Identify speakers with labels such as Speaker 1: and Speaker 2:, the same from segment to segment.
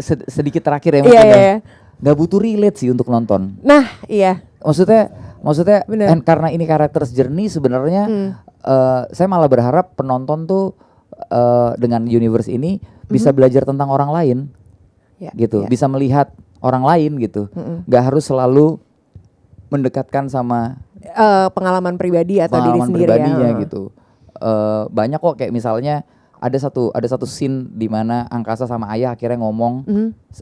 Speaker 1: sedikit terakhir ya mungkin ya. Nggak butuh relate sih untuk nonton.
Speaker 2: Nah, iya.
Speaker 1: Maksudnya karena ini characters journey sebenarnya saya malah berharap penonton tuh dengan universe ini bisa belajar tentang orang lain. Gitu. Bisa melihat orang lain gitu. Nggak harus selalu mendekatkan sama
Speaker 2: pengalaman pribadi atau diri sendiri
Speaker 1: pribadinya gitu. Banyak kok kayak misalnya ada satu scene di mana Angkasa sama Ayah akhirnya ngomong,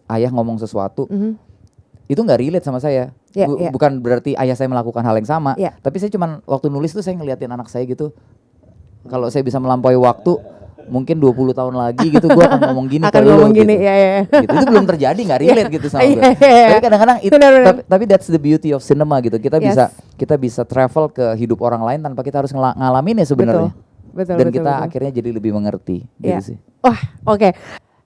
Speaker 1: Ayah ngomong sesuatu, itu nggak relate sama saya. Bukan berarti Ayah saya melakukan hal yang sama, tapi saya cuman waktu nulis tuh saya ngeliatin anak saya gitu. Kalau saya bisa melampaui waktu, mungkin 20 tahun lagi gitu gue akan ngomong gini ke lu gitu. Gitu. Itu belum terjadi, nggak relate gitu sama gue. Tapi kadang-kadang tapi that's the beauty of cinema gitu. Kita bisa travel ke hidup orang lain tanpa kita harus ngalamin ya sebenarnya. Dan kita akhirnya jadi lebih mengerti gitu sih.
Speaker 2: Wah, oke.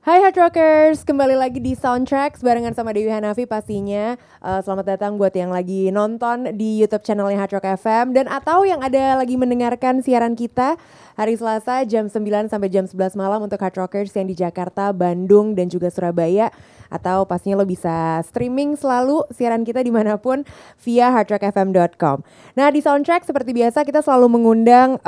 Speaker 2: Hai Hard Rockers, kembali lagi di Soundtracks barengan sama Dewi Hanafi pastinya. Selamat datang buat yang lagi nonton di YouTube channelnya Hard Rock FM dan atau yang ada lagi mendengarkan siaran kita hari Selasa jam 9 sampai jam 11 malam untuk Hard Rockers yang di Jakarta, Bandung dan juga Surabaya. Atau pastinya lo bisa streaming selalu siaran kita dimanapun via hardrockfm.com. Nah di Soundtrack seperti biasa kita selalu mengundang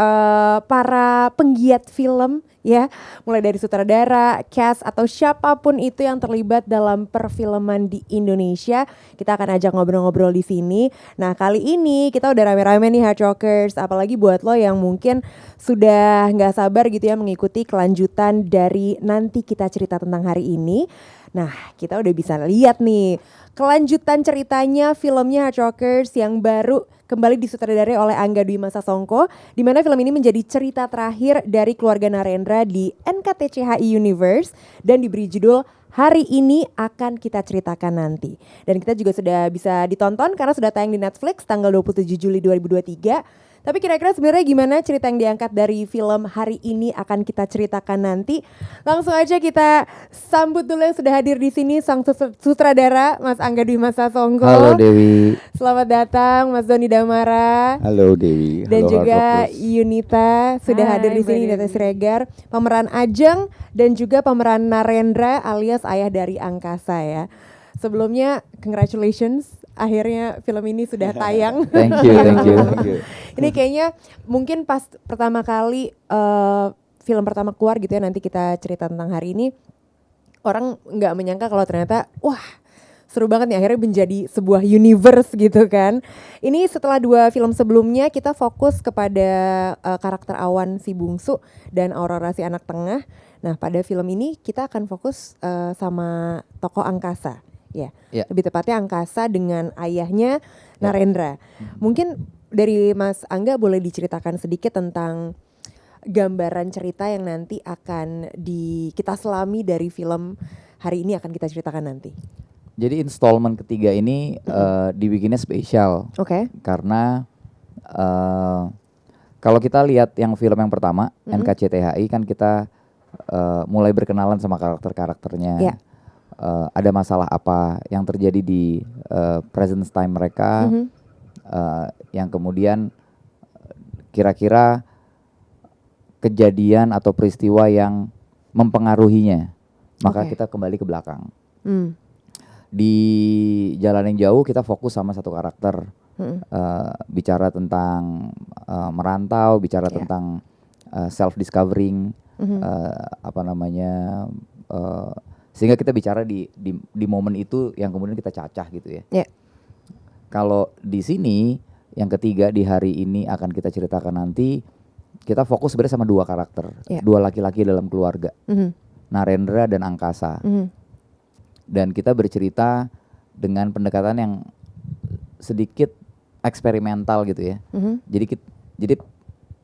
Speaker 2: para penggiat film ya, mulai dari sutradara, cast atau siapapun itu yang terlibat dalam perfilman di Indonesia. Kita akan ajak ngobrol-ngobrol di sini. Nah kali ini kita udah rame-rame nih Hard Rockers, apalagi buat lo yang mungkin sudah nggak sabar gitu ya mengikuti kelanjutan dari Nanti Kita Cerita Tentang Hari Ini. Nah kita udah bisa lihat nih kelanjutan ceritanya filmnya Hard Rockers yang baru kembali disutradarai oleh Angga Dwi Masa Songko, di mana film ini menjadi cerita terakhir dari keluarga Narendra di NKTCHI Universe dan diberi judul Hari Ini Akan Kita Ceritakan Nanti. Dan kita juga sudah bisa ditonton karena sudah tayang di Netflix tanggal 27 Juli 2023. Tapi kira-kira sebenarnya gimana cerita yang diangkat dari film Hari Ini Akan Kita Ceritakan Nanti? Langsung aja kita sambut dulu yang sudah hadir di sini, sang sutradara Mas Angga Dwi Masa Songko.
Speaker 1: Halo Dewi.
Speaker 2: Selamat datang Mas Doni Damara.
Speaker 3: Halo Dewi.
Speaker 2: Dan juga Yunita sudah hadir di sini, Data Siregar, pemeran Ajeng dan juga pemeran Narendra alias ayah dari Angkasa ya. Sebelumnya congratulations, akhirnya film ini sudah tayang.
Speaker 1: Thank you.
Speaker 2: Ini kayaknya mungkin pas pertama kali film pertama keluar gitu ya, Nanti Kita Cerita Tentang Hari Ini, orang nggak menyangka kalau ternyata wah seru banget nih, akhirnya menjadi sebuah universe gitu kan. Ini setelah 2 film sebelumnya kita fokus kepada karakter Awan si bungsu dan Aurora si anak tengah. Nah pada film ini kita akan fokus sama tokoh Angkasa. Ya, lebih tepatnya Angkasa dengan ayahnya Narendra. Mungkin dari Mas Angga boleh diceritakan sedikit tentang gambaran cerita yang nanti akan kita selami dari film Hari Ini Akan Kita Ceritakan Nanti.
Speaker 1: Jadi installment ketiga ini dibikinnya spesial. Karena kalau kita lihat yang film yang pertama NKCTHI kan kita mulai berkenalan sama karakter-karakternya. Ada masalah apa yang terjadi di present time mereka, yang kemudian kira-kira kejadian atau peristiwa yang mempengaruhinya, maka kita kembali ke belakang. Di Jalan yang Jauh kita fokus sama satu karakter, bicara tentang merantau, bicara tentang self discovering, sehingga kita bicara di momen itu yang kemudian kita cacah gitu ya. Kalau di sini yang ketiga di Hari Ini Akan Kita Ceritakan Nanti, kita fokus sebenarnya sama 2 karakter, 2 laki-laki dalam keluarga, Narendra dan Angkasa. Dan kita bercerita dengan pendekatan yang sedikit eksperimental gitu ya. Jadi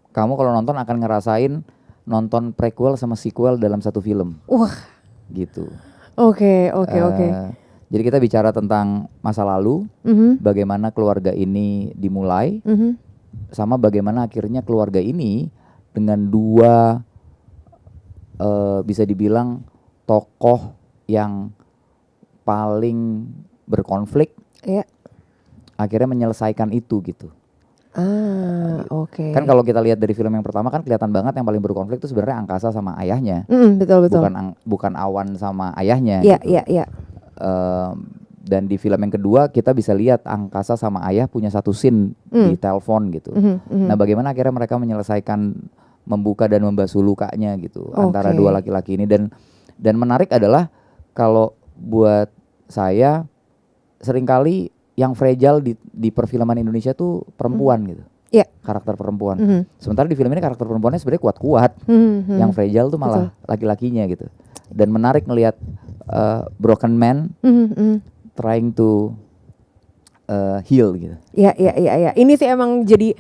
Speaker 1: kamu kalau nonton akan ngerasain nonton prequel sama sequel dalam satu film. Gitu. Oke. Jadi kita bicara tentang masa lalu, bagaimana keluarga ini dimulai, sama bagaimana akhirnya keluarga ini dengan 2 bisa dibilang tokoh yang paling berkonflik, akhirnya menyelesaikan itu gitu.
Speaker 2: Oke.
Speaker 1: Kan kalau kita lihat dari film yang pertama kan kelihatan banget yang paling berkonflik itu sebenarnya angkasa sama ayahnya.
Speaker 2: Betul.
Speaker 1: Bukan awan sama ayahnya.
Speaker 2: Iya,
Speaker 1: gitu.
Speaker 2: iya.
Speaker 1: Dan di film yang kedua kita bisa lihat angkasa sama ayah punya satu scene di telepon gitu. Nah, bagaimana akhirnya mereka menyelesaikan membuka dan membasuh lukanya gitu antara dua laki-laki ini, dan menarik adalah kalau buat saya seringkali yang fragile di perfilman Indonesia tuh perempuan gitu.
Speaker 2: Yeah.
Speaker 1: Karakter perempuan. Sementara di film ini karakter perempuannya sebenarnya kuat-kuat. Yang fragile tuh malah laki-lakinya gitu. Dan menarik ngelihat broken man trying to heal gitu.
Speaker 2: Iya. Ini sih emang jadi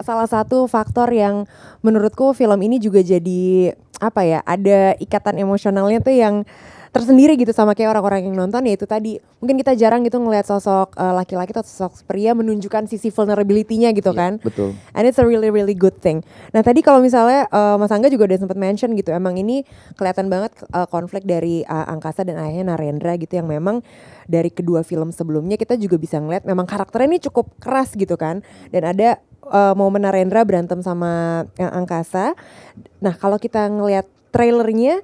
Speaker 2: salah satu faktor yang menurutku film ini juga jadi apa ya, ada ikatan emosionalnya tuh yang tersendiri gitu sama kayak orang-orang yang nonton, yaitu tadi mungkin kita jarang gitu ngelihat sosok laki-laki atau sosok pria menunjukkan sisi vulnerability-nya gitu kan.
Speaker 1: Betul.
Speaker 2: And it's a really good thing. Nah tadi kalau misalnya Mas Angga juga udah sempat mention gitu, emang ini kelihatan banget konflik dari Angkasa dan ayahnya Narendra gitu, yang memang dari kedua film sebelumnya kita juga bisa ngeliat memang karakternya ini cukup keras gitu kan. Dan ada momen Narendra berantem sama Angkasa. Nah kalau kita ngeliat trailernya,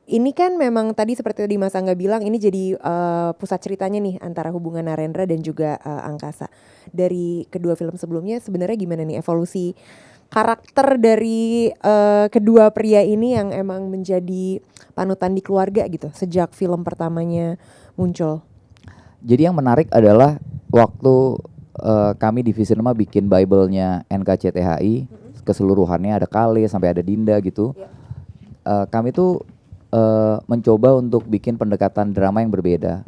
Speaker 2: ini kan memang tadi seperti tadi Mas Angga bilang, ini jadi pusat ceritanya nih antara hubungan Narendra dan juga Angkasa. Dari kedua film sebelumnya sebenarnya gimana nih evolusi karakter dari kedua pria ini yang emang menjadi panutan di keluarga gitu sejak film pertamanya muncul?
Speaker 1: Jadi yang menarik adalah waktu kami di Visinema bikin Bible-nya NKCTHI keseluruhannya, ada Kale sampai ada Dinda gitu. Kami tuh mencoba untuk bikin pendekatan drama yang berbeda,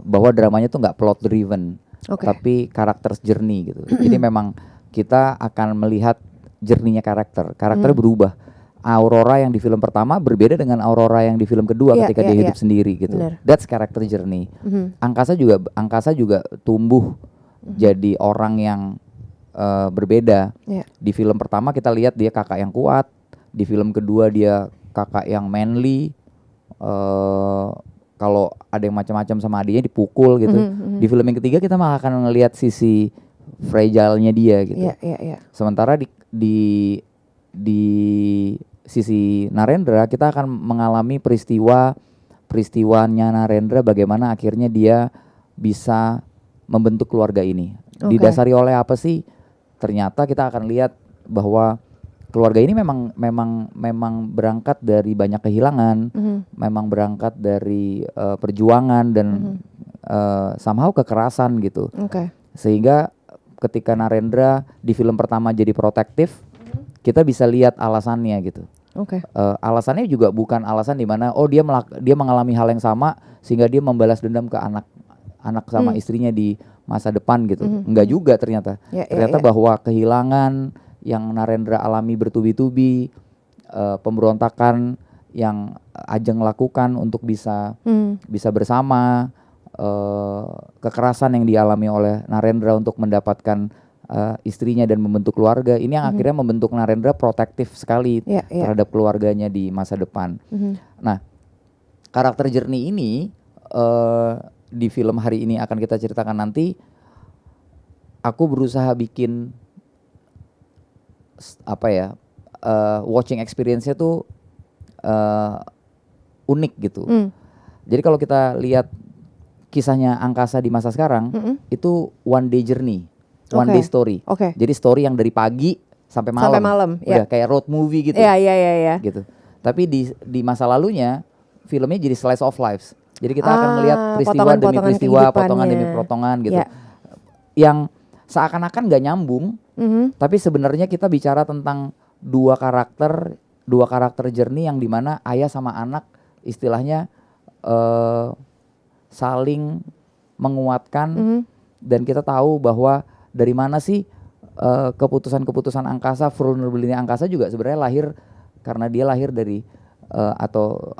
Speaker 1: bahwa dramanya tuh nggak plot driven, tapi karakter journey gitu. Jadi memang kita akan melihat journey-nya karakternya berubah. Aurora yang di film pertama berbeda dengan Aurora yang di film kedua ketika dia hidup sendiri gitu. Bener. That's character journey. Angkasa juga tumbuh jadi orang yang berbeda. Di film pertama kita lihat dia kakak yang kuat, di film kedua dia kakak yang manly, kalau ada yang macam-macam sama adiknya dipukul gitu. Di film yang ketiga kita malah akan ngelihat sisi fragile-nya dia gitu. Sementara di sisi Narendra kita akan mengalami peristiwanya Narendra, bagaimana akhirnya dia bisa membentuk keluarga ini. Didasari oleh apa sih? Ternyata kita akan lihat bahwa keluarga ini memang berangkat dari banyak kehilangan, memang berangkat dari perjuangan dan somehow kekerasan gitu. Sehingga ketika Narendra di film pertama jadi protektif, kita bisa lihat alasannya gitu. Alasannya juga bukan alasan di mana dia mengalami hal yang sama sehingga dia membalas dendam ke anak sama istrinya di masa depan gitu. Enggak juga ternyata. Ternyata bahwa kehilangan yang Narendra alami bertubi-tubi, pemberontakan yang Ajeng lakukan untuk bisa bersama, kekerasan yang dialami oleh Narendra untuk mendapatkan istrinya dan membentuk keluarga, ini yang akhirnya membentuk Narendra protektif sekali terhadap keluarganya di masa depan. Nah, karakter journey ini di film hari ini akan kita ceritakan nanti. Aku berusaha bikin watching experience-nya tuh unik gitu. Jadi kalau kita lihat kisahnya Angkasa di masa sekarang, itu one day journey, one day story. Jadi story yang dari pagi sampai malam. Udah kayak road movie gitu. Gitu. Tapi di masa lalunya filmnya jadi slice of lives. Jadi kita akan melihat peristiwa demi peristiwa, potongan demi potongan gitu. Yang seakan-akan nggak nyambung, tapi sebenarnya kita bicara tentang dua karakter journey yang dimana ayah sama anak istilahnya saling menguatkan, dan kita tahu bahwa dari mana sih keputusan Angkasa, vulnerability Angkasa juga sebenarnya lahir karena dia lahir dari atau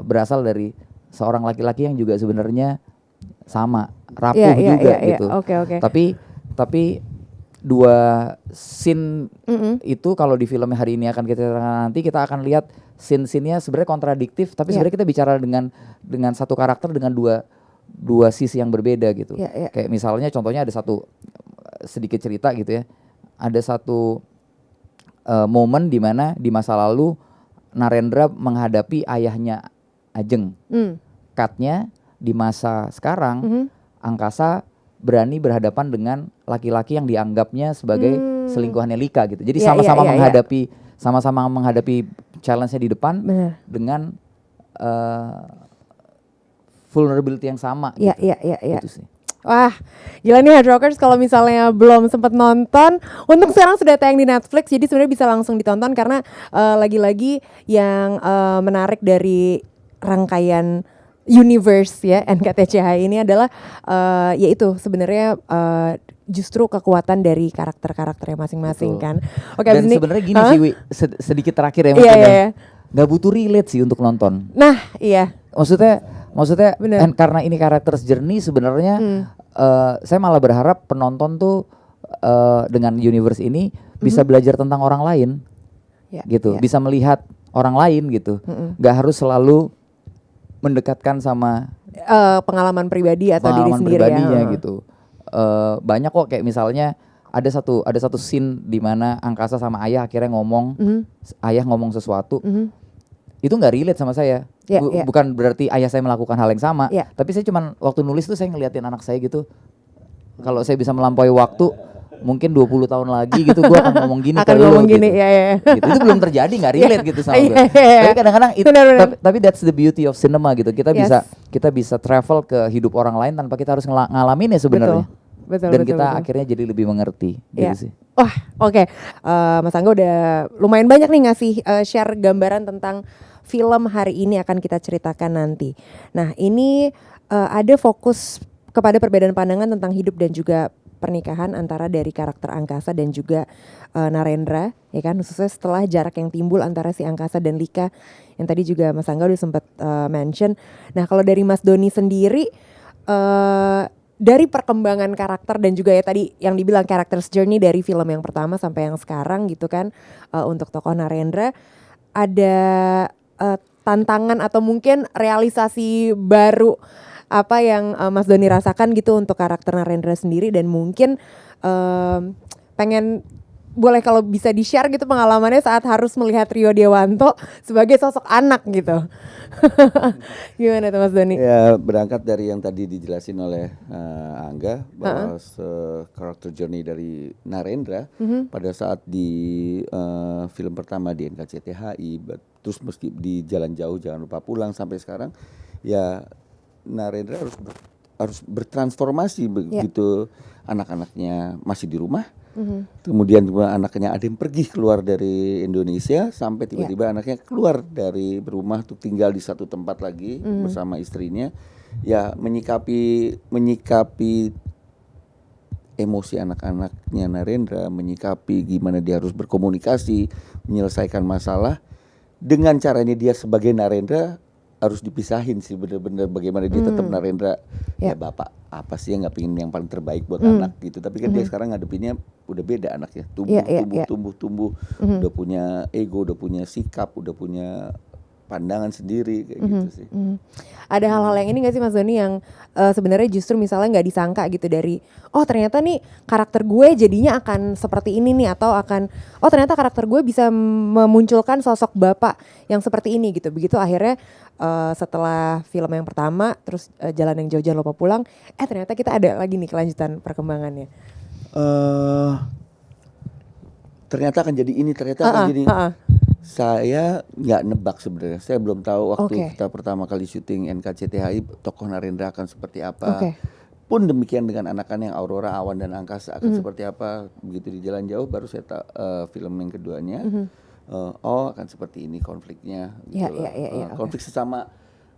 Speaker 1: berasal dari seorang laki-laki yang juga sebenarnya sama rapuh juga gitu. Tapi dua scene itu kalau di film hari ini akan kita akan lihat scene-nya sebenarnya kontradiktif, tapi sebenarnya kita bicara dengan satu karakter dengan dua sisi yang berbeda gitu. Kayak misalnya contohnya ada satu sedikit cerita gitu ya. Ada satu momen di mana di masa lalu Narendra menghadapi ayahnya Ajeng. Cut-nya di masa sekarang Angkasa berani berhadapan dengan laki-laki yang dianggapnya sebagai selingkuhannya Lika gitu. Jadi sama-sama menghadapi challenge-nya di depan dengan vulnerability yang sama gitu. Itu sih.
Speaker 2: Wah, gila nih Hard Rockers, kalau misalnya belum sempat nonton, untuk sekarang sudah tayang di Netflix, jadi sebenarnya bisa langsung ditonton karena lagi-lagi yang menarik dari rangkaian universe ya NKTCHI ini adalah yaitu sebenarnya justru kekuatan dari karakter-karakternya masing-masing. Betul. Kan. Oke,
Speaker 1: dan sebenarnya gini sih, sedikit terakhir ya mungkin nggak butuh relate sih untuk nonton.
Speaker 2: Nah, iya.
Speaker 1: Maksudnya karena ini karakter journey sebenarnya saya malah berharap penonton tuh dengan universe ini bisa belajar tentang orang lain, gitu, bisa melihat orang lain gitu, nggak harus selalu mendekatkan sama
Speaker 2: pengalaman pribadi atau diri sendiri
Speaker 1: ya. Gitu. Banyak kok kayak misalnya ada satu scene di mana Angkasa sama ayah akhirnya ngomong, ayah ngomong sesuatu. Itu nggak relate sama saya. Bukan berarti ayah saya melakukan hal yang sama, tapi saya cuman waktu nulis tuh saya ngeliatin anak saya gitu. Kalau saya bisa melampaui waktu, mungkin 20 tahun lagi gitu gue akan ngomong gini
Speaker 2: ke lu gitu.
Speaker 1: Gitu. Itu belum terjadi, nggak relate gitu sama gue. Tapi kadang-kadang tapi that's the beauty of cinema gitu. Kita bisa travel ke hidup orang lain tanpa kita harus ngalamin ya sebenarnya. Dan kita akhirnya jadi lebih mengerti gitu sih.
Speaker 2: Wah, oke. Mas Angga udah lumayan banyak nih ngasih share gambaran tentang film hari ini akan kita ceritakan nanti. Nah, ini ada fokus kepada perbedaan pandangan tentang hidup dan juga pernikahan antara dari karakter Angkasa dan juga Narendra, ya kan, khususnya setelah jarak yang timbul antara si Angkasa dan Lika yang tadi juga Mas Angga udah sempat mention. Nah, kalau dari Mas Doni sendiri dari perkembangan karakter dan juga ya tadi yang dibilang character's journey dari film yang pertama sampai yang sekarang gitu kan, untuk tokoh Narendra ada tantangan atau mungkin realisasi baru apa yang Mas Doni rasakan gitu untuk karakter Narendra sendiri, dan mungkin pengen boleh kalau bisa di-share gitu pengalamannya saat harus melihat Rio Dewanto sebagai sosok anak gitu. Gimana tuh Mas Doni?
Speaker 3: Ya, berangkat dari yang tadi dijelasin oleh Angga bahwa karakter journey dari Narendra pada saat di film pertama di NKCTHI, terus meski di Jalan Jauh Jangan Lupa Pulang sampai sekarang, ya Narendra harus bertransformasi begitu anak-anaknya masih di rumah. Kemudian anaknya ada yang pergi keluar dari Indonesia sampai tiba-tiba anaknya keluar dari rumah untuk tinggal di satu tempat lagi bersama istrinya. Ya menyikapi emosi anak-anaknya Narendra, menyikapi gimana dia harus berkomunikasi, menyelesaikan masalah dengan caranya dia sebagai Narendra harus dipisahin sih, bener-bener bagaimana dia tetap Narendra ya bapak apa sih yang nggak pengen yang paling terbaik buat anak gitu, tapi kan dia sekarang ngadepinnya udah beda anaknya, tumbuh udah punya ego, udah punya sikap, udah punya pandangan sendiri kayak gitu sih.
Speaker 2: Ada hal-hal yang ini nggak sih Mas Doni yang sebenarnya justru misalnya nggak disangka gitu dari ternyata nih karakter gue jadinya akan seperti ini nih, atau akan ternyata karakter gue bisa memunculkan sosok bapak yang seperti ini gitu. Begitu akhirnya setelah film yang pertama terus Jalan yang Jauh Jangan Lupa Pulang, ternyata kita ada lagi nih kelanjutan perkembangannya.
Speaker 3: Ternyata akan jadi ini, ternyata akan jadi saya nggak nebak sebenarnya. Saya belum tahu waktu kita pertama kali syuting NKCTHI tokoh Narendra akan seperti apa. Pun demikian dengan anak-anak yang Aurora, Awan dan Angkasa akan seperti apa. Begitu di Jalan Jauh baru saya tahu film yang keduanya. Akan seperti ini konfliknya. Gitu konflik sesama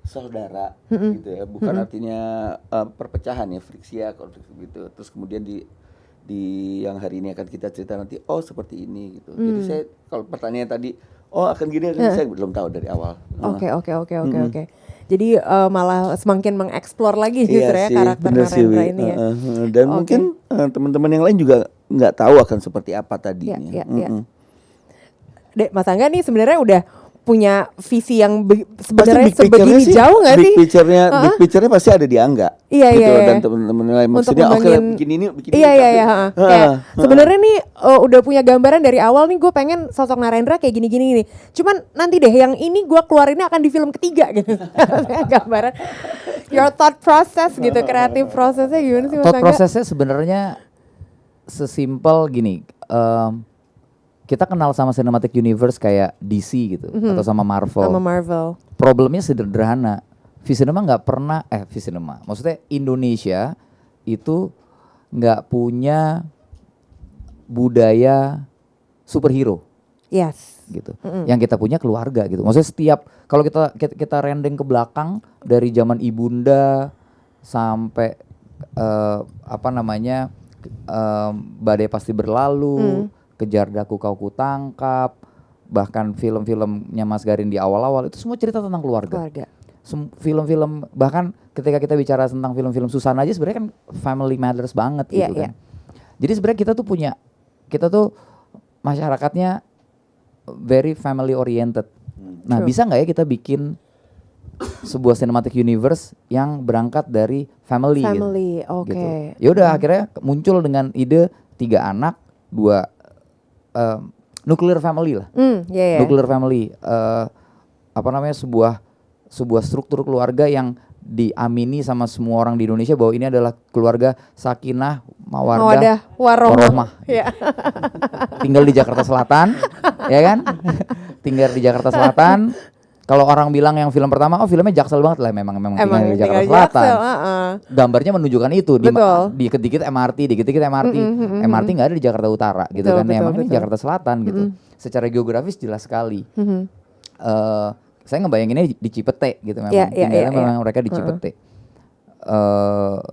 Speaker 3: saudara gitu ya. Bukan artinya perpecahan ya, friksi ya, konflik gitu. Terus kemudian di yang hari ini akan kita cerita nanti seperti ini gitu. Jadi saya kalau pertanyaan tadi akan gini saya belum tahu dari awal.
Speaker 2: Oke. Jadi malah semakin mengeksplor lagi justru ya karakter Narendra ini ya.
Speaker 3: Dan mungkin teman-teman yang lain juga nggak tahu akan seperti apa tadinya.
Speaker 2: Dek, Mas Angga nih sebenarnya udah punya visi yang sebenarnya sebegini jauh nggak sih?
Speaker 3: Big picture-nya pasti ada di Angga.
Speaker 2: Iya,
Speaker 3: gitu
Speaker 2: iya.
Speaker 3: Dan teman-teman lain maksudnya oke lah begini begini.
Speaker 2: Iya. Sebenarnya nih udah punya gambaran dari awal nih, gue pengen sosok Narendra kayak gini. Cuman nanti deh yang ini gue keluarinnya akan di film ketiga gitu. Gambaran. Your thought process gitu, kreatif prosesnya gimana sih Mas Angga?
Speaker 1: Thought prosesnya sebenarnya sesimpel gini. Kita kenal sama cinematic universe kayak DC gitu atau sama Marvel.
Speaker 2: Sama Marvel.
Speaker 1: Problemnya sederhana. V-Cinema nggak pernah V-Cinema. Maksudnya Indonesia itu nggak punya budaya superhero.
Speaker 2: Yes.
Speaker 1: Gitu. Yang kita punya keluarga gitu. Maksudnya setiap kalau kita rendeng ke belakang dari zaman ibunda sampai badai pasti berlalu. Kejar daku kau kutangkap, bahkan film-filmnya Mas Garin di awal-awal itu semua cerita tentang keluarga. Film-film bahkan ketika kita bicara tentang film-film Susana aja sebenarnya kan family matters banget gitu kan. Jadi sebenarnya kita tuh masyarakatnya very family oriented. Nah, bisa nggak ya kita bikin sebuah cinematic universe yang berangkat dari family gitu.
Speaker 2: Oke.
Speaker 1: Gitu. Ya udah akhirnya muncul dengan ide 3 anak, 2 nuclear family lah. Nuclear family sebuah struktur keluarga yang diamini sama semua orang di Indonesia bahwa ini adalah keluarga sakinah mawaddah warohmah. Tinggal di Jakarta Selatan, ya kan? Tinggal di Jakarta Selatan. Kalau orang bilang yang film pertama, filmnya Jaksel banget lah, memang tinggal di Jakarta Selatan. Gambarnya menunjukkan itu, dikit-dikit MRT, MRT nggak ada di Jakarta Utara, gitu kan? Emang ini Jakarta Selatan gitu. Secara geografis jelas sekali. Saya ngebayanginnya di Cipete gitu, memang tinggalnya memang mereka di Cipete.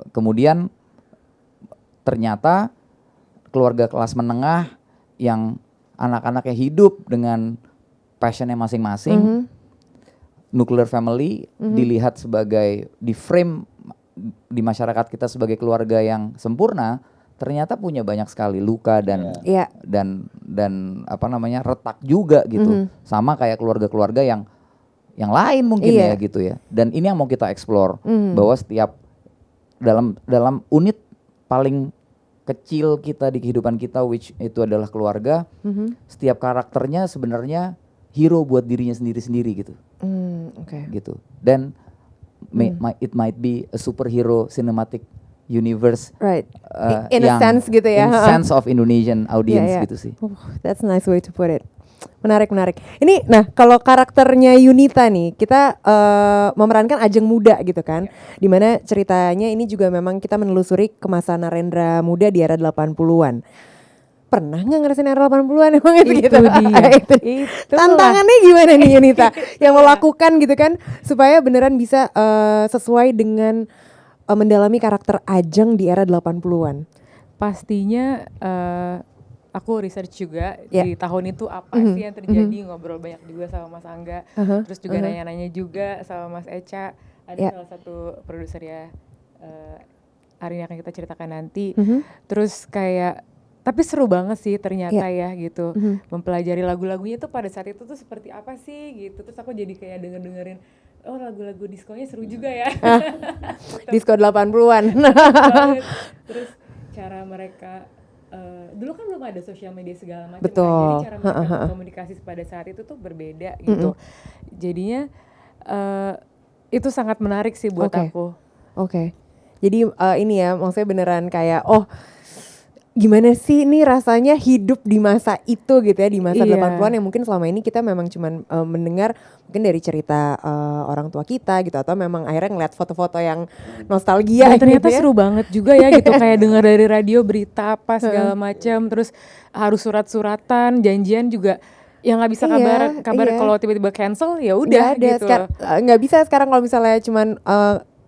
Speaker 1: Kemudian ternyata keluarga kelas menengah yang anak-anaknya hidup dengan passionnya masing-masing. Nuclear family dilihat sebagai di frame di masyarakat kita sebagai keluarga yang sempurna, ternyata punya banyak sekali luka dan retak juga gitu. Sama kayak keluarga-keluarga yang lain mungkin ya gitu ya. Dan ini yang mau kita explore bahwa setiap dalam unit paling kecil kita di kehidupan kita, which itu adalah keluarga, setiap karakternya sebenarnya hero buat dirinya sendiri-sendiri gitu. Gitu. Dan it might be a superhero cinematic universe,
Speaker 2: right? In a sense gitu ya.
Speaker 1: In sense of Indonesian audience gitu sih.
Speaker 2: That's a nice way to put it. Menarik. Ini, nah kalau karakternya Yunita nih, kita memerankan Ajeng muda gitu kan, dimana ceritanya ini juga memang kita menelusuri kemasan Narendra muda di era 80-an. Pernah nggak ngerasain era 80-an emang itu gitu? Itu tantangannya gimana nih Yunita yang lo lakukan gitu kan supaya beneran bisa sesuai dengan mendalami karakter Ajeng di era 80-an?
Speaker 4: Pastinya aku research juga di tahun itu apa sih yang terjadi, ngobrol banyak juga sama Mas Angga, terus juga nanya-nanya juga sama Mas Echa, ada salah satu produser ya hari ini akan kita ceritakan nanti. Terus kayak tapi seru banget sih ternyata ya gitu, mempelajari lagu-lagunya tuh pada saat itu tuh seperti apa sih gitu. Terus aku jadi kayak dengerin oh lagu-lagu diskonya seru juga ya.
Speaker 2: Disko 80-an.
Speaker 4: Terus cara mereka dulu kan belum ada sosial media segala macam,
Speaker 2: betul.
Speaker 4: Jadi cara mereka komunikasi pada saat itu tuh berbeda gitu. Jadinya itu sangat menarik sih buat aku.
Speaker 2: Jadi ini ya maksudnya beneran kayak gimana sih nih rasanya hidup di masa itu gitu ya, di masa 80-an yang mungkin selama ini kita memang cuman mendengar mungkin dari cerita orang tua kita gitu, atau memang akhirnya ngeliat foto-foto yang nostalgia.
Speaker 4: Dan ternyata
Speaker 2: gitu ya.
Speaker 4: seru banget juga ya gitu, kayak dengar dari radio berita apa segala macam, terus harus surat-suratan, janjian juga yang nggak bisa kabar kalau tiba-tiba cancel ya udah gitu.
Speaker 2: Nggak bisa sekarang kalau misalnya cuman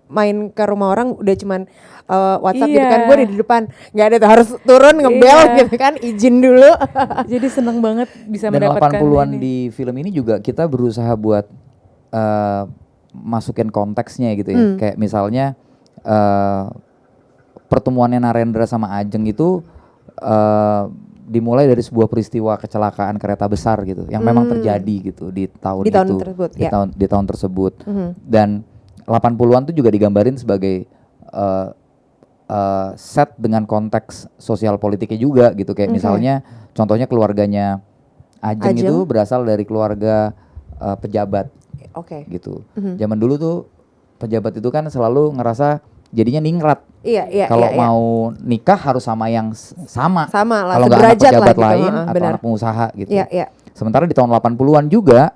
Speaker 2: main ke rumah orang udah cuman WhatsApp gitu kan, gue di depan nggak ada tuh, harus turun ngebel gitu kan, izin dulu.
Speaker 4: Jadi seneng banget bisa
Speaker 1: dan
Speaker 4: mendapatkan
Speaker 1: 80-an di film ini juga kita berusaha buat masukin konteksnya gitu ya. Kayak misalnya pertemuannya Narendra sama Ajeng itu dimulai dari sebuah peristiwa kecelakaan kereta besar gitu yang memang terjadi gitu di tahun
Speaker 2: tersebut,
Speaker 1: di tahun tersebut. Dan 80-an tuh juga digambarin sebagai set dengan konteks sosial politiknya juga gitu, kayak misalnya contohnya keluarganya Ajeng itu berasal dari keluarga pejabat. Gitu. Zaman dulu tuh pejabat itu kan selalu ngerasa jadinya ningrat. Kalau mau nikah harus sama yang sama. Kalau nggak anak pejabat lain atau anak pengusaha gitu. Sementara di tahun 80-an juga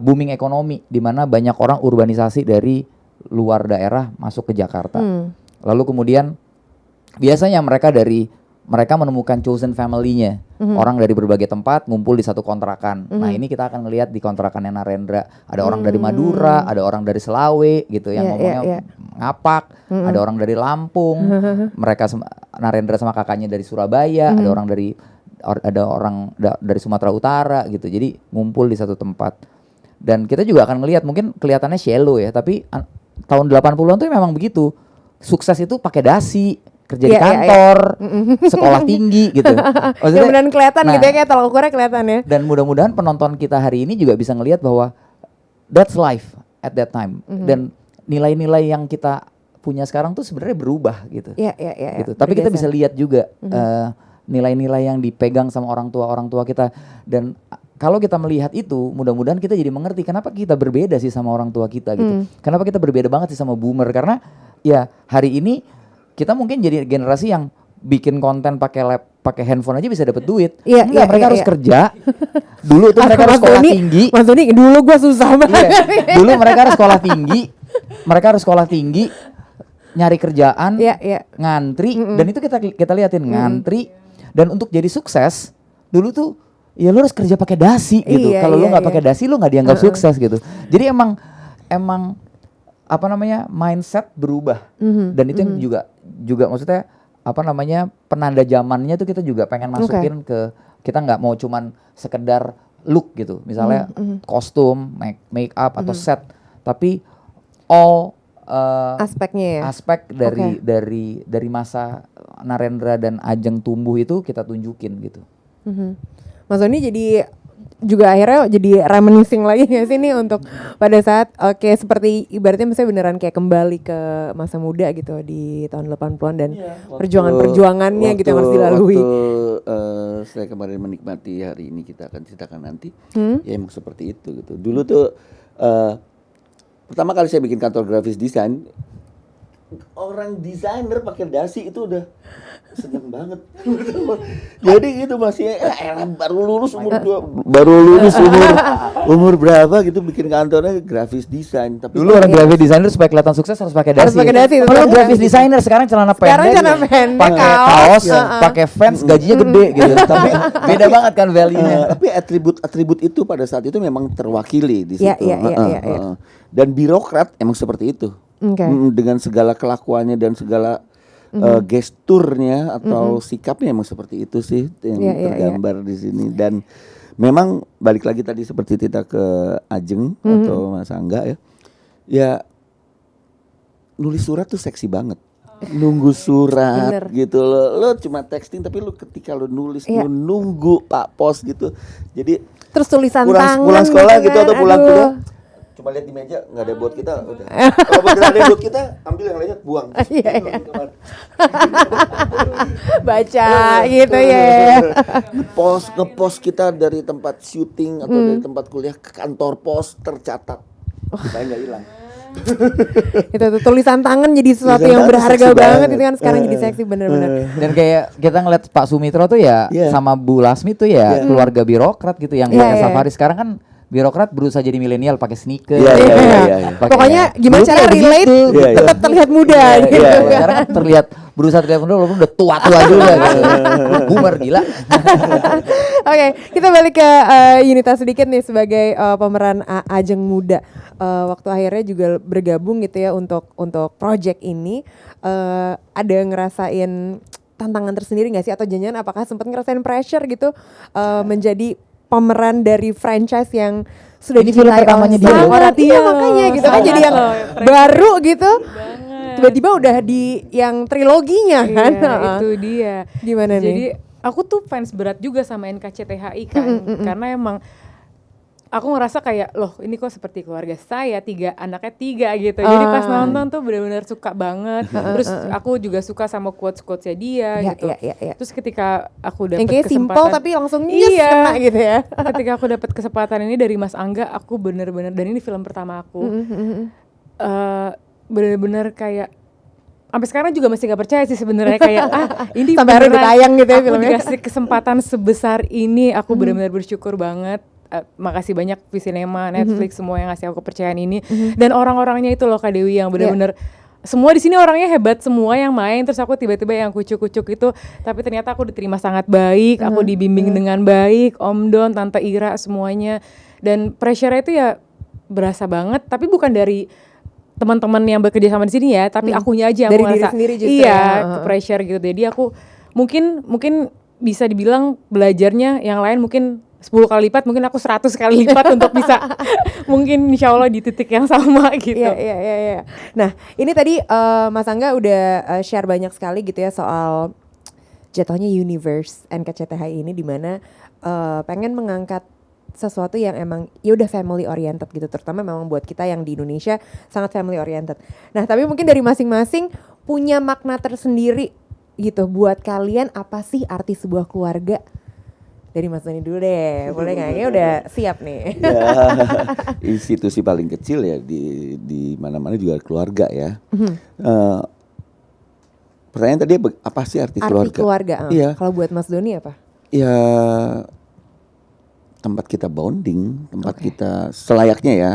Speaker 1: booming ekonomi di mana banyak orang urbanisasi dari luar daerah masuk ke Jakarta. Lalu kemudian biasanya mereka menemukan chosen family-nya. Orang dari berbagai tempat ngumpul di satu kontrakan. Nah, ini kita akan ngelihat di kontrakannya Narendra. Ada orang dari Madura, ada orang dari Selawe gitu yang ngomongnya ngapak, ada orang dari Lampung. Narendra sama kakaknya dari Surabaya, ada orang dari Sumatera Utara gitu. Jadi ngumpul di satu tempat. Dan kita juga akan ngelihat, mungkin kelihatannya shallow ya, tapi tahun 80-an tuh memang begitu. Sukses itu pakai dasi, kerja di kantor, sekolah tinggi gitu.
Speaker 2: Yang benar kelihatan gitu ya, kayak tolak ukurnya kelihatan ya.
Speaker 1: Dan mudah-mudahan penonton kita hari ini juga bisa ngelihat bahwa that's life at that time. Dan nilai-nilai yang kita punya sekarang tuh sebenarnya berubah gitu. Gitu. Tapi kita bisa lihat juga nilai-nilai yang dipegang sama orang tua kita. Dan kalau kita melihat itu, mudah-mudahan kita jadi mengerti kenapa kita berbeda sih sama orang tua kita gitu. Kenapa kita berbeda banget sih sama boomer, karena ya hari ini kita mungkin jadi generasi yang bikin konten pakai handphone aja bisa dapat duit. Mereka harus kerja. Dulu tuh mereka harus sekolah tinggi.
Speaker 2: Mas Doni, dulu gua susah banget.
Speaker 1: Dulu mereka harus sekolah tinggi. Mereka harus sekolah tinggi, nyari kerjaan, ngantri, dan itu kita liatin ngantri. Dan untuk jadi sukses, dulu tuh ya lu harus kerja pakai dasi gitu. Kalau lu nggak pakai dasi, lu nggak dianggap sukses gitu. Jadi emang apa namanya, mindset berubah. Dan itu yang juga maksudnya apa namanya, penanda zamannya tuh kita juga pengen masukin ke, kita nggak mau cuman sekedar look gitu, misalnya kostum, make up atau set, tapi all
Speaker 2: aspeknya ya,
Speaker 1: aspek dari masa Narendra dan Ajeng tumbuh itu kita tunjukin gitu.
Speaker 2: Mas Doni jadi juga akhirnya jadi reminiscing lagi nggak sih nih untuk pada saat seperti ibaratnya misalnya beneran kayak kembali ke masa muda gitu di tahun 80-an dan perjuangan-perjuangannya gitu yang harus dilalui.
Speaker 3: Waktu saya kemarin menikmati hari ini kita akan ceritakan nanti, ya emang seperti itu gitu. Dulu tuh pertama kali saya bikin kantor grafis desain, orang desainer pakai dasi itu udah seneng banget. Jadi gitu masih baru lulus umur berapa gitu bikin kantornya grafis desain. Tapi
Speaker 1: dulu orang grafis desainer supaya kelihatan sukses harus pakai dasi. Kalau grafis desainer sekarang celana pendek, pakai kaos, pakai fans, gajinya gede gitu. Tapi beda banget kan value-nya.
Speaker 3: Tapi atribut itu pada saat itu memang terwakili di situ. Dan birokrat emang seperti itu. Dengan segala kelakuannya dan segala gesturnya atau sikapnya emang seperti itu sih yang tergambar di sini. Dan memang balik lagi tadi seperti kita ke Ajeng atau Mas Angga ya nulis surat tuh seksi banget. Nunggu surat gitu lo cuma texting, tapi lo ketika lo nulis lo nunggu Pak Pos gitu. Jadi
Speaker 2: terus tulisan tangan
Speaker 3: pulang sekolah gitu atau pulang kuliah cuma lihat di meja nggak ada buat kita udah. Kalau beneran ada buat kita ambil yang lainnya buang.
Speaker 2: Baca gitu ya.
Speaker 3: Ngepost kita dari tempat syuting atau dari tempat kuliah ke kantor pos tercatat. Saya nggak hilang.
Speaker 2: Itu tuh tulisan tangan jadi sesuatu yang berharga banget itu kan sekarang jadi seksi bener-bener.
Speaker 1: Dan kayak kita ngeliat Pak Sumitro tuh ya sama Bu Lasmi tuh ya keluarga birokrat gitu yang safari. Sekarang kan birokrat berusaha jadi milenial pakai sneaker.
Speaker 2: Pokoknya gimana cara relate tetap terlihat muda gitu.
Speaker 1: Sekarang kan berusaha terlihat muda walaupun udah tua-tua juga gitu. Boomer gila.
Speaker 2: Oke, kita balik ke Yunita sedikit nih sebagai pemeran Ajeng muda. Waktu akhirnya juga bergabung gitu ya untuk project ini, ada ngerasain tantangan tersendiri nggak sih, atau jangan apakah sempat ngerasain pressure gitu menjadi pemeran dari franchise yang sudah
Speaker 1: ini film pertamanya dia
Speaker 2: orang makanya gitu kan, jadi yang baru gitu tiba-tiba udah di yang triloginya kan.
Speaker 4: Itu dia
Speaker 2: gimana
Speaker 4: jadi,
Speaker 2: nih?
Speaker 4: aku tuh fans berat juga sama NKCTHI kan, karena emang aku ngerasa kayak loh ini kok seperti keluarga saya, anaknya 3 gitu. Jadi pas nonton tuh benar-benar suka banget. Terus aku juga suka sama quotes-quotesnya dia gitu. Terus ketika aku dapat kesempatan,
Speaker 2: simpel tapi langsung kena gitu ya.
Speaker 4: Ketika aku dapat kesempatan ini dari Mas Angga, aku benar-benar, dan ini film pertama aku, benar-benar kayak sampai sekarang juga masih gak percaya sih sebenarnya kayak ini
Speaker 2: sampai harus ditayang gitu ya
Speaker 4: aku
Speaker 2: filmnya.
Speaker 4: Dikasih kesempatan sebesar ini, aku benar-benar bersyukur banget. Makasih banyak Visinema, Netflix, semua yang ngasih aku kepercayaan ini. Dan orang-orangnya itu loh Kak Dewi yang benar-benar semua di sini orangnya hebat semua yang main. Terus aku tiba-tiba yang kucuk-kucuk itu, tapi ternyata aku diterima sangat baik, aku dibimbing dengan baik, Om Don, Tante Ira, semuanya. Dan pressure itu ya berasa banget, tapi bukan dari teman-teman yang bekerja sama di sini ya, tapi akunya aja yang
Speaker 2: dari diri sendiri justru
Speaker 4: ke pressure gitu. Jadi aku mungkin bisa dibilang belajarnya yang lain mungkin 10 kali lipat, mungkin aku 100 kali lipat untuk bisa mungkin insya Allah di titik yang sama gitu.
Speaker 2: Iya. Nah ini tadi Mas Angga udah share banyak sekali gitu ya soal jatuhnya universe NKCTHI ini, dimana pengen mengangkat sesuatu yang emang ya udah family oriented gitu, terutama memang buat kita yang di Indonesia sangat family oriented. Nah tapi mungkin dari masing-masing punya makna tersendiri gitu buat kalian. Apa sih arti sebuah keluarga? Dari Mas Doni dulu deh, boleh nggak? Kayaknya udah siap nih.
Speaker 3: Ya, institusi paling kecil ya di mana-mana juga keluarga ya. Pertanyaan tadi apa sih arti keluarga?
Speaker 2: Arti keluarga.
Speaker 3: Iya.
Speaker 2: Kalau buat Mas Doni apa?
Speaker 3: Ya tempat kita bonding, tempat kita selayaknya ya.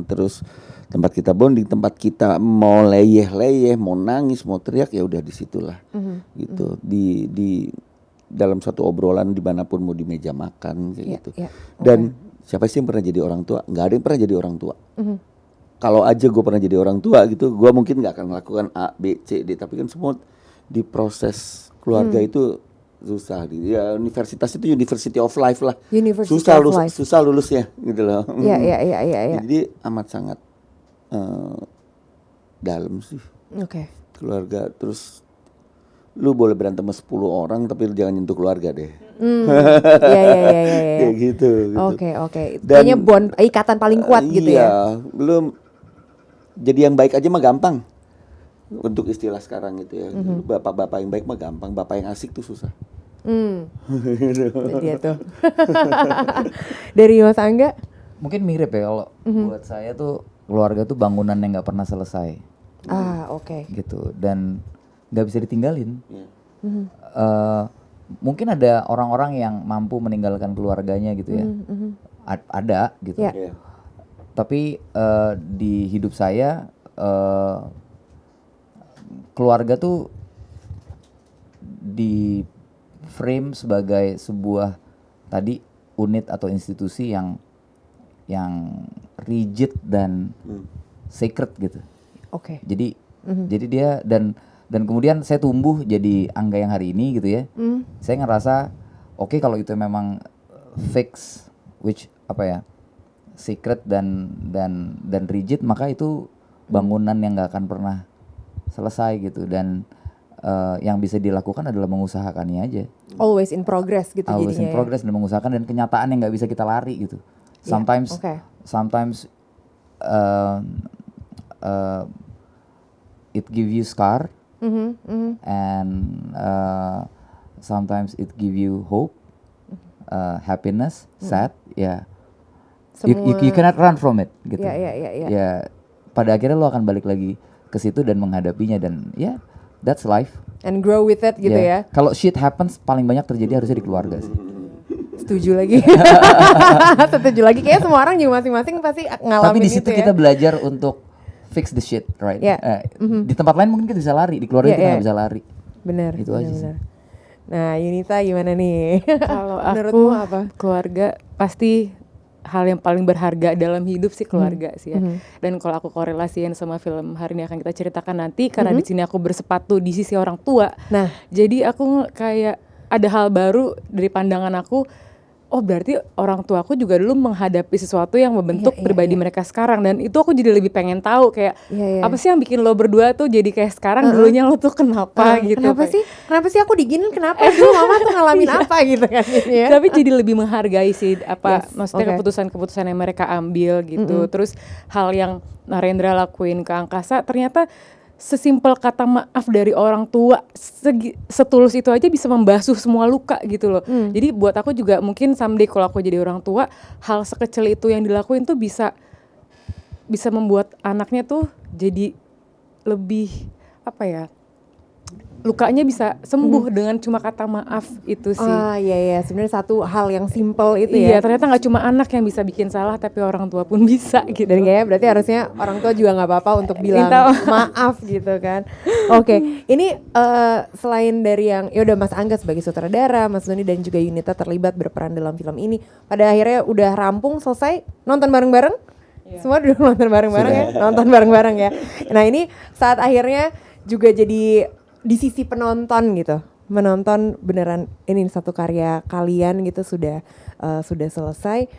Speaker 3: Terus tempat kita bonding, tempat kita mau leyeh-leyeh, mau nangis, mau teriak, ya udah disitulah. Gitu. Di dalam satu obrolan dimanapun, mau di meja makan kayak gitu. Dan siapa sih yang pernah jadi orang tua? Nggak ada yang pernah jadi orang tua. Kalau aja gue pernah jadi orang tua gitu, gue mungkin nggak akan melakukan A, B, C, D. Tapi kan semua di proses keluarga itu susah. Ya universitas itu university of life lah. Susah lulusnya gitu loh.
Speaker 2: Iya.
Speaker 3: Jadi amat sangat dalam sih. Keluarga. Terus lu boleh berantem sama 10 orang tapi lu jangan nyentuh keluarga deh.
Speaker 2: Iya.
Speaker 3: Kayak gitu.
Speaker 2: Oke. Kayaknya ikatan paling kuat gitu ya.
Speaker 3: Iya, belum jadi yang baik aja mah gampang. Untuk istilah sekarang gitu ya. Bapak-bapak yang baik mah gampang, bapak yang asik tuh susah.
Speaker 2: Dia tuh. Dari Mas Angga?
Speaker 1: Mungkin mirip ya kalau buat saya tuh keluarga tuh bangunan yang nggak pernah selesai. Gitu, dan nggak bisa ditinggalin. Mungkin ada orang-orang yang mampu meninggalkan keluarganya gitu ya. Ada gitu. Tapi di hidup saya keluarga tuh di frame sebagai sebuah tadi unit atau institusi yang rigid dan sacred gitu. Jadi dia dan kemudian saya tumbuh jadi Angga yang hari ini gitu ya. Saya ngerasa oke, kalau itu memang fix, which secret dan rigid, maka itu bangunan yang nggak akan pernah selesai gitu. Dan yang bisa dilakukan adalah mengusahakannya aja.
Speaker 2: Always in progress gitu.
Speaker 1: Always in progress dan mengusahakan, dan kenyataan yang nggak bisa kita lari gitu. Sometimes it give you scar. And sometimes it give you hope, happiness, sad, you cannot run from it gitu. Ya, pada akhirnya lo akan balik lagi ke situ dan menghadapinya, dan that's life.
Speaker 2: And grow with it gitu ya.
Speaker 1: Kalau shit happens paling banyak terjadi harusnya di keluarga sih.
Speaker 2: Setuju lagi. Setuju lagi. Kayaknya semua orang juga masing-masing pasti ngalamin.
Speaker 1: Tapi di situ kita belajar untuk fix the shit, right? Di tempat lain mungkin kita bisa lari, di keluarga kita nggak bisa lari.
Speaker 2: Benar.
Speaker 1: Itu aja sih.
Speaker 2: Nah, Yunita gimana nih?
Speaker 4: Kalau aku keluarga pasti hal yang paling berharga dalam hidup sih keluarga sih ya. Dan kalau aku korelasiin sama film hari ini akan kita ceritakan nanti, karena di sini aku bersepatu di sisi orang tua. Nah, jadi aku kayak ada hal baru dari pandangan aku. oh berarti orang tuaku juga dulu menghadapi sesuatu yang membentuk pribadi mereka sekarang, dan itu aku jadi lebih pengen tahu kayak apa sih yang bikin lo berdua tuh jadi kayak sekarang, dulunya lo tuh kenapa gitu.
Speaker 2: Kenapa sih aku diginin, kenapa dulu mama tuh ngalamin apa gitu kan ya.
Speaker 4: Tapi jadi lebih menghargai sih maksudnya keputusan-keputusan yang mereka ambil gitu. Terus hal yang Narendra lakuin ke angkasa, ternyata sesimpel kata maaf dari orang tua setulus itu aja bisa membasuh semua luka gitu loh. Jadi buat aku juga mungkin someday kalau aku jadi orang tua, hal sekecil itu yang dilakuin tuh bisa membuat anaknya tuh jadi lebih apa ya, lukanya bisa sembuh dengan cuma kata maaf itu sih.
Speaker 2: Iya sebenarnya satu hal yang simple itu ya.
Speaker 4: Iya, ternyata nggak cuma anak yang bisa bikin salah, tapi orang tua pun bisa gitu.
Speaker 2: Dan kayaknya berarti harusnya orang tua juga nggak apa-apa untuk bilang maaf gitu kan. Oke, ini selain dari yang ya udah Mas Angga sebagai sutradara, Mas Doni dan juga Yunita terlibat berperan dalam film ini, pada akhirnya udah rampung selesai, nonton bareng-bareng. Semua udah nonton bareng-bareng ya, nonton bareng-bareng ya. Nah ini saat akhirnya juga jadi di sisi penonton gitu, menonton beneran ini satu karya kalian gitu sudah selesai.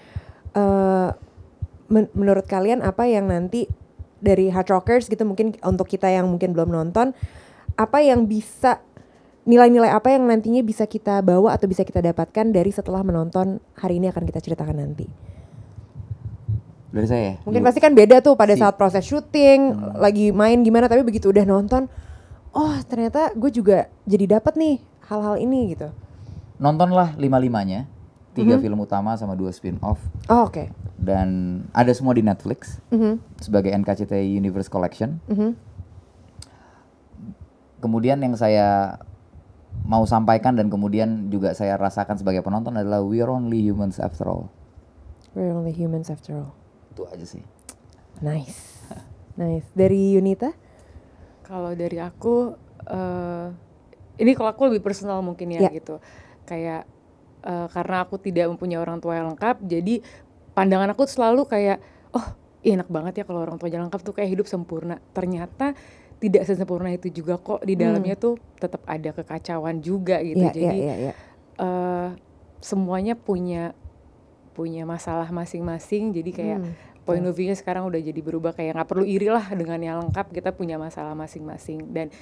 Speaker 2: Menurut kalian apa yang nanti dari Hard Rockers gitu, mungkin untuk kita yang mungkin belum nonton, apa yang bisa nilai-nilai apa yang nantinya bisa kita bawa atau bisa kita dapatkan dari setelah menonton hari ini akan kita ceritakan nanti?
Speaker 1: Dari saya.
Speaker 2: Mungkin pasti kan beda tuh pada saat proses syuting, lagi main gimana, tapi begitu udah nonton, oh ternyata gue juga jadi dapat nih hal-hal ini gitu.
Speaker 1: Nontonlah 5-5-nya, 3 film utama sama 2 spin-off.
Speaker 2: Oh oke.
Speaker 1: Dan ada semua di Netflix sebagai NKCTI Universe Collection. Kemudian yang saya mau sampaikan dan kemudian juga saya rasakan sebagai penonton adalah we're only humans after all.
Speaker 2: We're only humans after all.
Speaker 1: Itu aja sih.
Speaker 2: Nice. Dari Yunita?
Speaker 4: Kalau dari aku, ini kalau aku lebih personal mungkin ya gitu. Kayak karena aku tidak mempunyai orang tua yang lengkap, jadi pandangan aku selalu kayak, oh enak banget ya kalau orang tuanya lengkap tuh kayak hidup sempurna. Ternyata tidak sesempurna itu juga kok, di dalamnya tuh tetap ada kekacauan juga gitu. Jadi semuanya punya masalah masing-masing, jadi kayak point of view-nya sekarang udah jadi berubah, kayak nggak perlu iri lah dengan yang lengkap, kita punya masalah masing-masing. Dan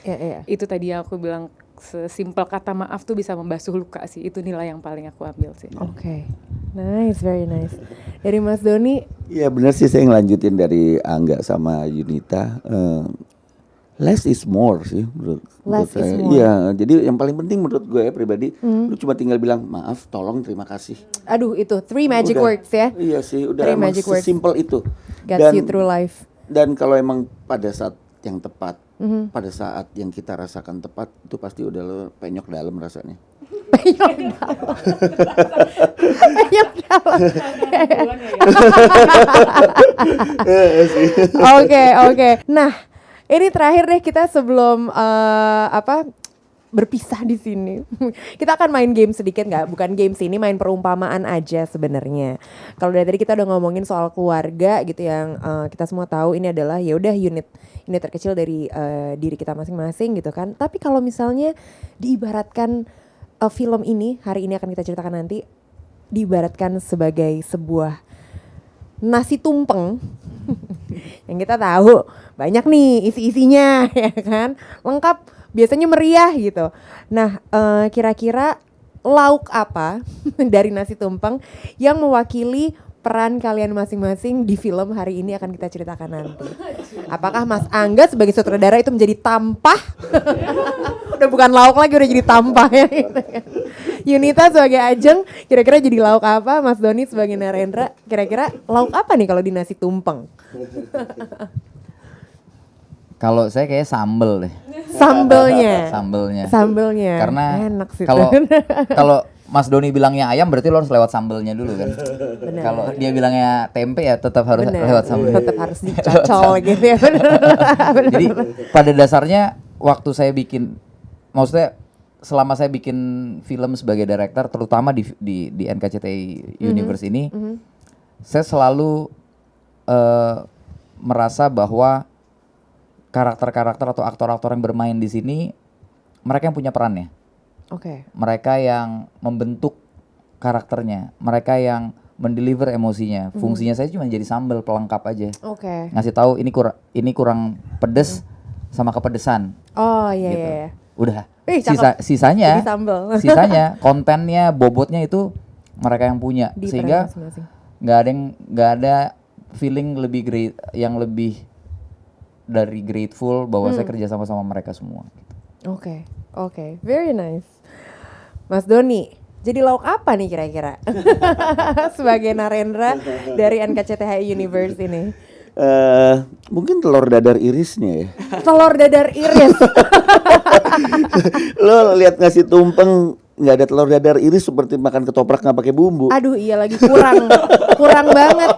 Speaker 4: itu tadi yang aku bilang, sesimpel kata maaf tuh bisa membasuh luka sih, itu nilai yang paling aku ambil sih.
Speaker 2: Oke. Nice, very nice. Dari Mas Doni?
Speaker 3: Iya benar sih, saya ngelanjutin dari Angga sama Yunita. Less is more sih menurut saya. Iya, jadi yang paling penting menurut gue ya pribadi, lu cuma tinggal bilang maaf, tolong, terima kasih.
Speaker 2: Aduh itu 3 magic words ya.
Speaker 3: Iya sih, udah emang sesimpel itu.
Speaker 2: Gets you through life.
Speaker 3: Dan kalau emang pada saat yang tepat, pada saat yang kita rasakan tepat, itu pasti udah lo penyok dalam rasanya.
Speaker 2: Penyok dalam. Oke. Nah, ini terakhir deh kita sebelum berpisah di sini. Kita akan main game sedikit, bukan game sih, ini main perumpamaan aja sebenarnya. Kalau dari tadi kita udah ngomongin soal keluarga gitu yang kita semua tahu ini adalah ya udah unit terkecil dari diri kita masing-masing gitu kan. Tapi kalau misalnya diibaratkan film ini hari ini akan kita ceritakan nanti diibaratkan sebagai sebuah nasi tumpeng yang kita tahu banyak nih isi-isinya ya kan, lengkap, biasanya meriah gitu. Nah kira-kira lauk apa dari nasi tumpeng yang mewakili peran kalian masing-masing di film hari ini akan kita ceritakan nanti. Apakah Mas Angga sebagai sutradara itu menjadi tampah? Udah bukan lauk lagi, udah jadi tampah ya gitu kan. Yunita sebagai Ajeng kira-kira jadi lauk apa? Mas Doni sebagai Narendra kira-kira lauk apa nih kalau di nasi tumpeng?
Speaker 1: Kalau saya kayak sambel deh.
Speaker 2: Sambelnya.
Speaker 1: Karena
Speaker 2: enak sih.
Speaker 1: Kalau Mas Doni bilangnya ayam berarti lo harus lewat sambelnya dulu kan. Kalau dia bilangnya tempe ya tetap harus lewat sambel.
Speaker 2: Tetap harus dicocol gitu ya.
Speaker 1: Jadi pada dasarnya waktu saya bikin, maksudnya selama saya bikin film sebagai director, terutama di NKCTI Universe ini, saya selalu merasa bahwa karakter-karakter atau aktor-aktor yang bermain di sini mereka yang punya perannya.
Speaker 2: Oke.
Speaker 1: Mereka yang membentuk karakternya, mereka yang mendeliver emosinya. Fungsinya saya cuma jadi sambal pelengkap aja. Ngasih tahu ini kurang pedes sama kepedesan.
Speaker 2: Oh iya
Speaker 1: gitu.
Speaker 2: iya.
Speaker 1: Udah.
Speaker 2: Sisanya
Speaker 1: sisanya kontennya, bobotnya itu mereka yang punya. Sehingga nggak ada feeling lebih lebih dari grateful bahwa saya kerja sama mereka semua.
Speaker 2: Oke, very nice. Mas Doni, jadi lauk apa nih kira-kira sebagai Narendra dari NKCTHI Universe ini?
Speaker 3: Mungkin telur dadar irisnya ya.
Speaker 2: Telur dadar iris.
Speaker 3: Lo lihat ngasih tumpeng nggak ada telur dadar iris seperti makan ketoprak nggak pakai bumbu.
Speaker 2: Aduh iya lagi kurang banget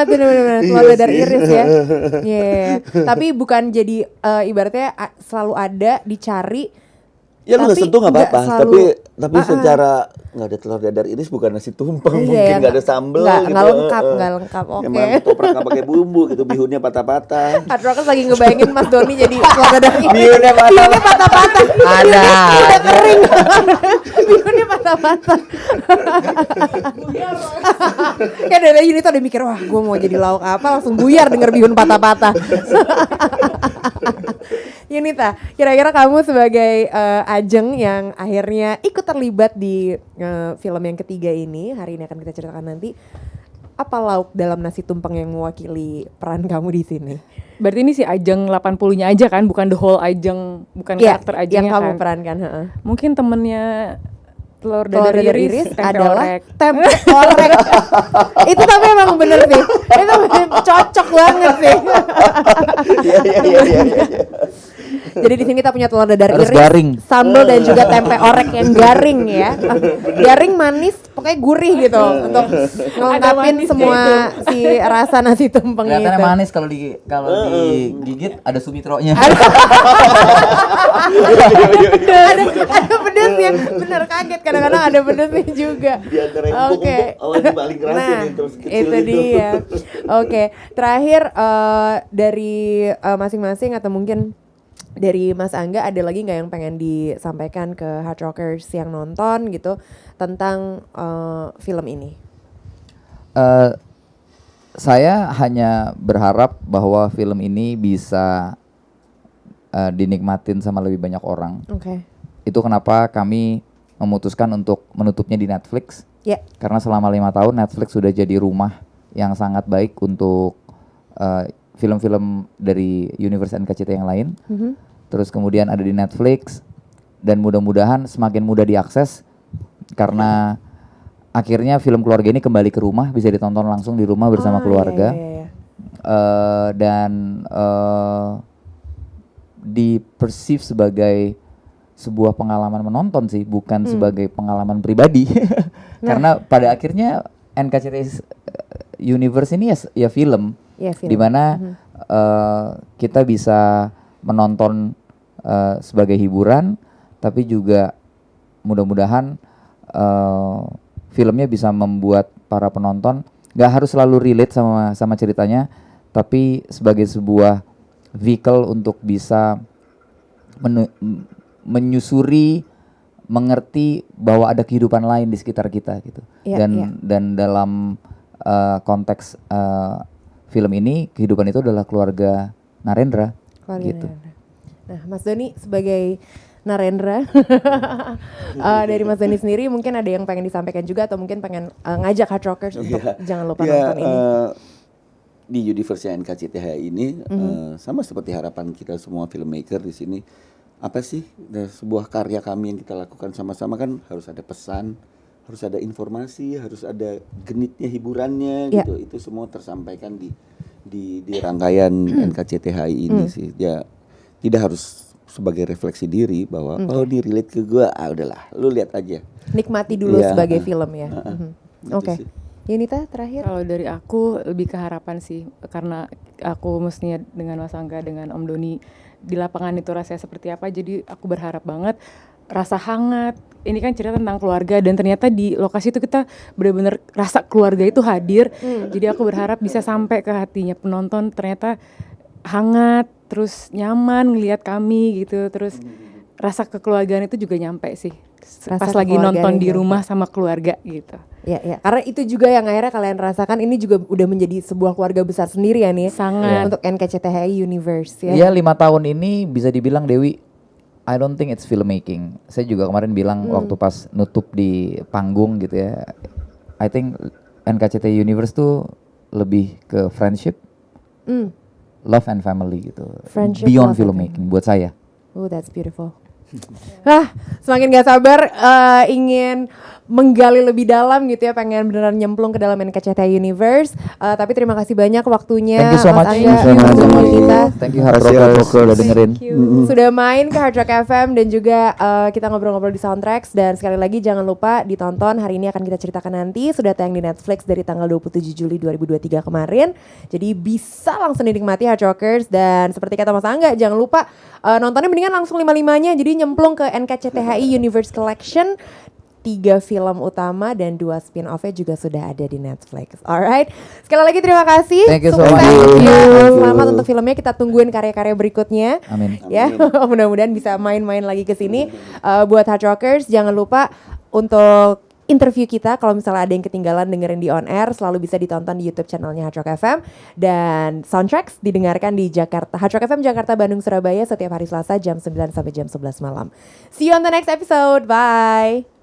Speaker 2: bener-bener telur dadar iris ya. Yeah. Tapi bukan jadi ibaratnya selalu ada dicari.
Speaker 3: Ya lu nggak sentuh nggak apa-apa, tapi secara nggak ada telur dadar iris bukan nasi tumpeng, mungkin nggak ada sambel,
Speaker 2: nggak lengkap. Oke.
Speaker 3: Emang ketoprak nggak pakai bumbu gitu, bihunnya patah-patah.
Speaker 2: Adrokas lagi ngebayangin Mas Doni jadi telur dadar iris.
Speaker 3: Bihunnya
Speaker 2: patah-patah.
Speaker 1: Ada.
Speaker 2: Udah kering. Bihunnya patah-patah. Kayak dari Yunita udah mikir, wah gue mau jadi lauk apa, langsung buyar denger bihun patah-patah. Yunita, kira-kira kamu sebagai Ajeng yang akhirnya ikut terlibat di film yang ketiga ini, hari ini akan kita ceritakan nanti, apa lauk dalam nasi tumpeng yang mewakili peran kamu di sini?
Speaker 4: Berarti ini si Ajeng 80-nya aja kan, bukan the whole Ajeng, bukan karakter Ajengnya
Speaker 2: yang kamu
Speaker 4: kan?
Speaker 2: perankan.
Speaker 4: Mungkin temennya telur dadar iris
Speaker 2: adalah tempe orek. Itu tapi emang bener sih, itu cocok banget sih. Iya. Jadi di sini kita punya telur dadar iris,
Speaker 1: garing,
Speaker 2: sambal dan juga tempe orek yang garing ya. Garing, manis, pokoknya gurih gitu untuk ngelengkapin semua si rasa nasi tumpeng itu.
Speaker 1: Kelihatannya manis kalau digigit ada sumitronya.
Speaker 2: ada pedes ya, bener kaget kadang-kadang ada pedesnya juga. Oke. Nah, itu dia. Oke, terakhir dari masing-masing atau mungkin dari Mas Angga ada lagi nggak yang pengen disampaikan ke Hard Rockers yang nonton gitu tentang film ini?
Speaker 1: Saya hanya berharap bahwa film ini bisa dinikmatin sama lebih banyak orang. Itu kenapa kami memutuskan untuk menutupnya di Netflix. Karena selama 5 tahun Netflix sudah jadi rumah yang sangat baik untuk film-film dari universe NKCT yang lain. Terus kemudian ada di Netflix dan mudah-mudahan semakin mudah diakses karena akhirnya film keluarga ini kembali ke rumah, bisa ditonton langsung di rumah bersama keluarga. Dan di-perceive sebagai sebuah pengalaman menonton sih, bukan sebagai pengalaman pribadi. Karena pada akhirnya NKCT Universe ini ya film. Dimana kita bisa menonton sebagai hiburan, tapi juga mudah-mudahan filmnya bisa membuat para penonton gak harus selalu relate sama ceritanya, tapi sebagai sebuah vehicle untuk bisa menyusuri, mengerti bahwa ada kehidupan lain di sekitar kita gitu. Dan dalam konteks film ini kehidupan itu adalah keluarga Narendra gitu.
Speaker 2: Nah, Mas Doni sebagai Narendra dari Mas Doni sendiri mungkin ada yang pengen disampaikan juga atau mungkin pengen ngajak Hard Rockers untuk jangan lupa nonton ini.
Speaker 3: Di universe NKCTHI ini sama seperti harapan kita semua filmmaker di sini, apa sih sebuah karya kami yang kita lakukan sama-sama kan harus ada pesan, harus ada informasi, harus ada genitnya, hiburannya gitu. Itu semua tersampaikan di rangkaian NKCTHI ini sih. Ya tidak harus sebagai refleksi diri bahwa oh ini relate ke gua, udahlah lu lihat aja.
Speaker 2: Nikmati dulu sebagai film ya. Oke. Yunita terakhir.
Speaker 4: Kalau dari aku lebih ke harapan sih, karena aku mestinya dengan Mas Angga, dengan Om Doni di lapangan itu rasanya seperti apa, jadi aku berharap banget rasa hangat. Ini kan cerita tentang keluarga dan ternyata di lokasi itu kita benar-benar rasa keluarga itu hadir. Jadi aku berharap bisa sampai ke hatinya penonton, ternyata hangat, terus nyaman ngelihat kami gitu, terus rasa kekeluargaan itu juga nyampe sih.
Speaker 2: Rasa
Speaker 4: Pas lagi nonton di rumah sama keluarga gitu.
Speaker 2: Ya, karena itu juga yang akhirnya kalian rasakan, ini juga udah menjadi sebuah keluarga besar sendiri ya nih.
Speaker 4: Sangat.
Speaker 2: Untuk NKCTHI Universe ya.
Speaker 1: Iya 5 tahun ini bisa dibilang Dewi, I don't think it's filmmaking. Saya juga kemarin bilang waktu pas nutup di panggung gitu ya, I think NKCTHI Universe tuh lebih ke friendship, love and family gitu.
Speaker 2: Friendship,
Speaker 1: Beyond
Speaker 2: love and
Speaker 1: filmmaking buat saya.
Speaker 2: Oh, that's beautiful. Semakin gak sabar ingin menggali lebih dalam gitu ya, pengen beneran nyemplung ke dalam NKCTHI Universe. Tapi terima kasih banyak waktunya.
Speaker 1: Thank you so much.
Speaker 2: Angga, Thank you
Speaker 1: Hard Rocker udah dengerin.
Speaker 2: sudah main ke Hard Rock FM dan juga kita ngobrol-ngobrol di Soundtracks. Dan sekali lagi jangan lupa ditonton, hari ini akan kita ceritakan nanti, sudah tayang di Netflix dari tanggal 27 Juli 2023 kemarin. Jadi bisa langsung dinikmati Hard Rockers. Dan seperti kata Mas Angga, jangan lupa nontonnya mendingan langsung 5-5-nya, jadi nyemplung ke NKCTHI Universe Collection. 3 film utama dan 2 spin-off-nya juga sudah ada di Netflix. Alright, sekali lagi terima kasih.
Speaker 1: Thank you so
Speaker 2: Sukses.
Speaker 1: much.
Speaker 2: Ya, selamat untuk filmnya, kita tungguin karya-karya berikutnya.
Speaker 1: Amin.
Speaker 2: Ya, mudah-mudahan bisa main-main lagi ke sini. Buat Hard Rockers, jangan lupa untuk interview kita, kalau misalnya ada yang ketinggalan dengerin di on air, selalu bisa ditonton di YouTube channelnya Hard Rock FM. Dan Soundtracks didengarkan di Jakarta, Hard Rock FM Jakarta, Bandung, Surabaya setiap hari Selasa jam 9 sampai jam 11 malam. See you on the next episode. Bye.